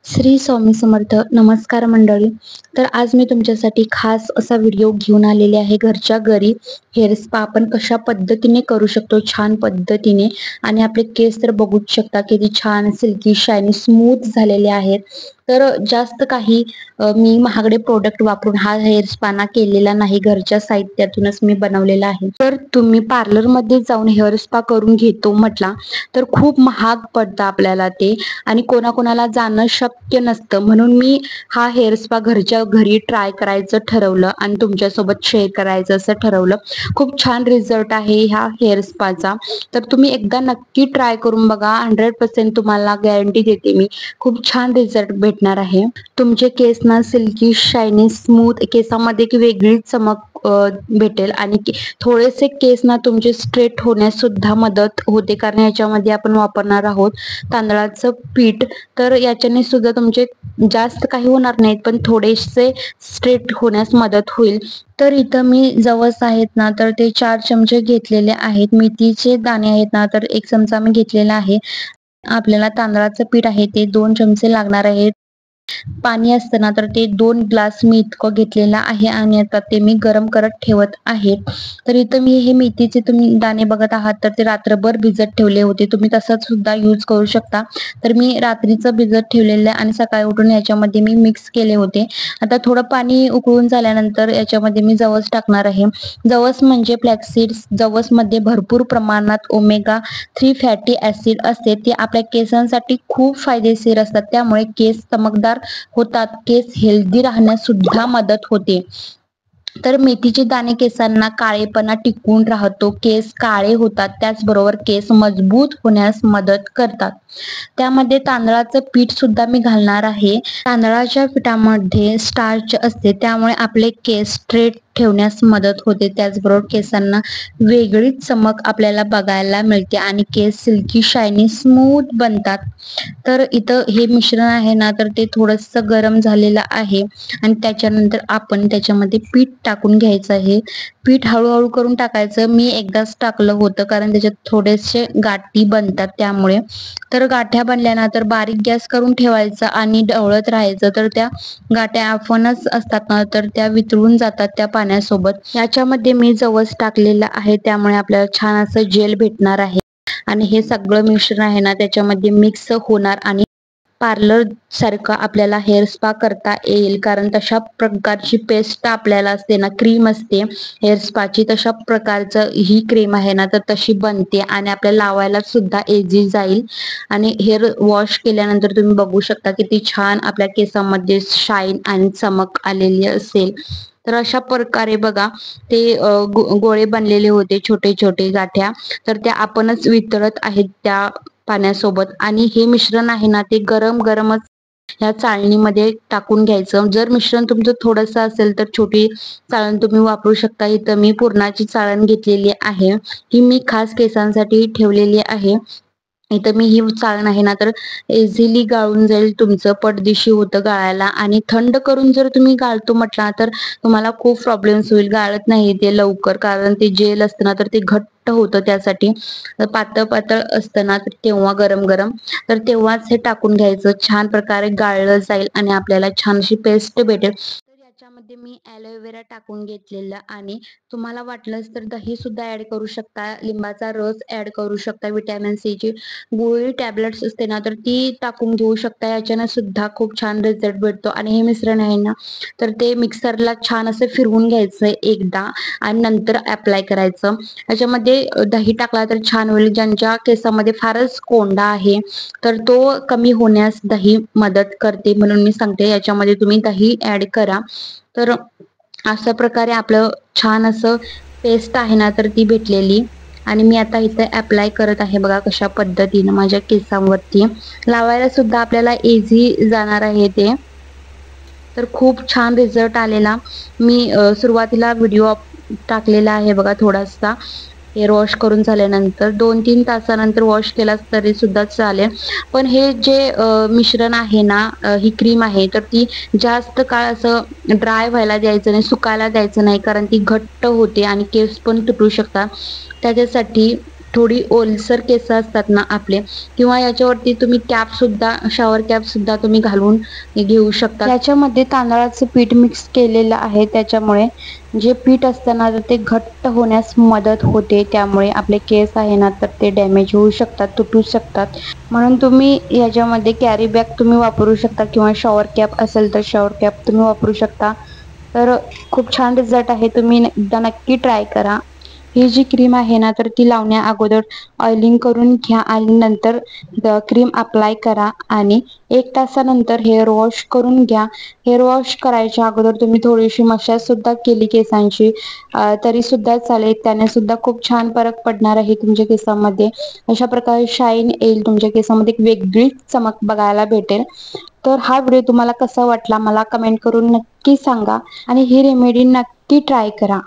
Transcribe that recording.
श्री स्वामी समर्थ. नमस्कार मंडळी. तर आज मी तुमच्यासाठी खास असा व्हिडिओ घेऊन आलेले आहे. घरच्या घरी हेअर स्पा आपण कशा पद्धतीने करू शकतो छान पद्धतीने. आणि आपले केस तर बघूच शकता किती छान सिल्की शायनी स्मूथ झालेले आहेत. तर जास्त काही मी महागडे प्रोडक्ट वापरून हा हेअर स्पा केलेला नाही. घरच्या साहित्यातूनच मी बनवलेला आहे. तर तुम्ही पार्लरमध्ये जाऊन हेअर स्पा करून घेतो म्हटला तर खूप महाग पडतं आपल्याला ते, आणि कोणाकोणाला जाणं शक्य नसतं. म्हणून मी हा हेअर स्पा घरच्या घरी ट्राय करायचं ठरवलं आणि तुमच्यासोबत शेअर करायचं असं ठरवलं. खूप छान रिझल्ट आहे ह्या हेअर स्पाचा. तर तुम्ही एकदा नक्की ट्राय करून बघा. 100% तुम्हाला गॅरंटी देते मी, खूप छान रिझल्ट भेटणार आहे. तुमचे केस ना सिल्की शायनी स्मूथ, केसामध्ये एक वेगळी चमक भेटेल. आणि थोडेसे केस ना तुमचे स्ट्रेट होण्यास सुद्धा मदत होते, कारण याच्यामध्ये आपण वापरणार आहोत तांदळाचं पीठ. तर याच्याने सुद्धा तुमचे जास्त काही होणार नाहीत, पण थोडेसे स्ट्रेट होण्यास मदत होईल. तर इथं मी जवस आहेत ना, तर ते 4 चमचे घेतलेले आहेत. मेथीचे दाणे आहेत ना, तर 1 चमचा मी घेतलेला आहे. आपल्याला तांदळाचं पीठ आहे ते 2 चमचे लागणार आहेत. पाणी असतं ना, तर ते 2 ग्लास मी इतकं घेतलेलं आहे आणि आता ते मी गरम करत ठेवत आहे. तर इथं मी हे मेथीचे तुम्ही दाणे बघत आहात, तर ते रात्रभर भिजत ठेवले होते. तुम्ही तसंच सुद्धा यूज करू शकता. तर मी रात्रीचं भिजत ठेवलेलं आणि सकाळी उठून याच्यामध्ये मी मिक्स केले होते. आता थोडं पाणी उकळून झाल्यानंतर याच्यामध्ये मी जवस टाकणार आहे. जवस म्हणजे फ्लॅक्सीड्स. जवसमध्ये भरपूर प्रमाणात ओमेगा 3 फॅटी ॲसिड असते. ते आपल्या केसांसाठी खूप फायदेशीर असतात. त्यामुळे केस चमकदार होतात. केस हेल्दी राहण्यास सुद्धा मदत होते. तर मेथीचे दाणे केसांना काळेपणा टिकून राहतो, केस काळे होतात, त्याचबरोबर केस मजबूत होण्यास मदत करतात. त्यामध्ये तांदळाचं पीठ सुद्धा मी घालणार आहे. तांदळाच्या पिठामध्ये स्टार्च असते, त्यामुळे आपले केस स्ट्रेट ठेवण्यास मदत होते. त्याचबरोबर केसांना वेगळीच चमक आपल्याला बघायला मिळते आणि केस सिल्की शायनी स्मूथ बनतात. तर इथं हे मिश्रण आहे ना, तर ते थोडंसं गरम झालेलं आहे आणि त्याच्यानंतर आपण त्याच्यामध्ये पीठ टाकून घ्यायचं आहे. पीठ हळूहळू करून टाकायचं. मी एकदाच टाकलं होतं, कारण त्याच्यात थोडेसे गाठी बनतात त्यामुळे. तर गाठ्या बनल्यानंतर बारीक गॅस करून ठेवायचा आणि ढवळत राहायचं. तर त्या गाठ्या आपणच असतात ना, तर त्या वितळून जातात त्या पाण्यासोबत. याच्यामध्ये मी जवस टाकलेलं आहे, त्यामुळे आपल्याला छान असं जेल भेटणार आहे. आणि हे सगळं मिश्रण आहे ना त्याच्यामध्ये मिक्स होणार आणि पार्लर सारखं आपल्याला हेअर स्पा करता येईल. कारण तशा प्रकारची पेस्ट आपल्याला असते ना, क्रीम असते हेअर स्पाची, तशा प्रकारचं ही क्रीम आहे ना, तर तशी बनते आणि आपल्याला लावायला सुद्धा इझी जाईल. आणि हेअर वॉश केल्यानंतर तुम्ही बघू शकता किती छान आपल्या केसामध्ये शाईन आणि चमक आलेली असेल. तर अशा प्रकारे बघा ते गोळे बनलेले होते छोटे छोटे गाठ्या, तर त्या आपणच वितळत आहेत त्या पाण्यासोबत. आणि हे मिश्रण आहे ना, ते गरम गरमच ह्या चाळणीमध्ये टाकून घ्यायचं. जर मिश्रण तुमचं थोडंसं असेल तर छोटी चाळण तुम्ही वापरू शकता. इथं मी पुरणाची चाळण घेतलेली आहे, ही मी खास केसांसाठी ठेवलेली आहे. इथं मी ही चाळण आहे ना, तर इझिली गाळून जाईल. तुमचं पटदिशी होतं गाळायला. आणि थंड करून जर तुम्ही गाळतो म्हटला तर तुम्हाला खूप प्रॉब्लेम्स होईल. गाळत नाही ते लवकर, कारण ते जेल असतं ना, तर ते घट्ट होतं. त्यासाठी पातळ पातळ असतं ना, तर तेव्हा गरम गरम तर तेव्हाच हे टाकून घ्यायचं. छान प्रकारे गाळलं जाईल आणि आपल्याला छानशी पेस्ट भेटेल. तर याच्यामध्ये मी ॲलोवेरा टाकून घेतलेलं, आणि तुम्हाला वाटलंच तर दही सुद्धा ऍड करू शकता, लिंबाचा रस ऍड करू शकता, विटॅमिन सी ची गोळी टॅबलेट्स असते ना, तर ती टाकून घेऊ शकता. याच्याने सुद्धा खूप छान रिझल्ट भेटतो. आणि हे मिश्रण आहे ना, तर ते मिक्सरला छान असं फिरवून घ्यायचं एकदा आणि नंतर अप्लाय करायचं. याच्यामध्ये दही टाकला तर छान होईल. ज्यांच्या केसामध्ये फारच कोंडा आहे तर तो कमी होण्यास दही मदत करते, म्हणून मी सांगते याच्यामध्ये तुम्ही दही ऍड करा. तर अशा प्रकारे आपलं छान असं पेस्ट आहे ना, तर ती भेटलेली. आणि मी आता इथे अप्लाय करत आहे बघा कशा पद्धतीनं माझ्या केसांवरती. लावायला सुद्धा आपल्याला इझी जाणार आहे ते. तर खूप छान रिझल्ट आलेला. मी सुरुवातीला व्हिडिओ टाकलेला आहे बघा थोडासा. हेअर वॉश करून झाल्यानंतर 2-3 तासानंतर वॉश केला तरी सुद्धा चालेल. पण हे जे मिश्रण आहे ना, ही क्रीम आहे, तर ती जास्त काळ असं ड्राय व्हायला द्यायचं नाही, सुकायला द्यायचं नाही, कारण ती घट्ट होते आणि केस पण तुटू शकतात. त्याच्यासाठी थोडी ओलसर केस असतात ना आपले, किंवा याच्यावरती तुम्ही कॅप सुद्धा, शॉवर कॅप सुद्धा तुम्ही घालून घेऊ शकता. याच्यामध्ये तांदळाचं पीठ मिक्स केलेलं आहे, त्याच्यामुळे जे पीठ असतं ना ते घट्ट होण्यास मदत होते. त्यामुळे आपले केस आहे ना तर ते डॅमेज होऊ शकतात, तुटू शकतात. म्हणून तुम्ही याच्यामध्ये कॅरी बॅग तुम्ही वापरू शकता, किंवा शॉवर कॅप असेल तर शॉवर कॅप तुम्ही वापरू शकता. तर खूप छान रिझल्ट आहे, तुम्ही एकदा नक्की ट्राय करा. ही जी क्रीम आहे ना तर ती लावण्या अगोदर ऑइलिंग करून घ्या आणि नंतर क्रीम अप्लाय करा आणि 1 तासानंतर हेअर वॉश करून घ्या. हेअर वॉश करायच्या अगोदर तुम्ही थोडीशी मसाज सुद्धा केली केसांची तरी सुद्धा चालेल, त्याने सुद्धा खूप छान फरक पडणार आहे तुमच्या केसांमध्ये. अशा प्रकारे शाईन येईल तुमच्या केसामध्ये, एक वेगळी चमक बघायला भेटेल. तर हा व्हिडिओ तुम्हाला कसा वाटला मला कमेंट करून नक्की सांगा आणि ही रेमेडी नक्की ट्राय करा.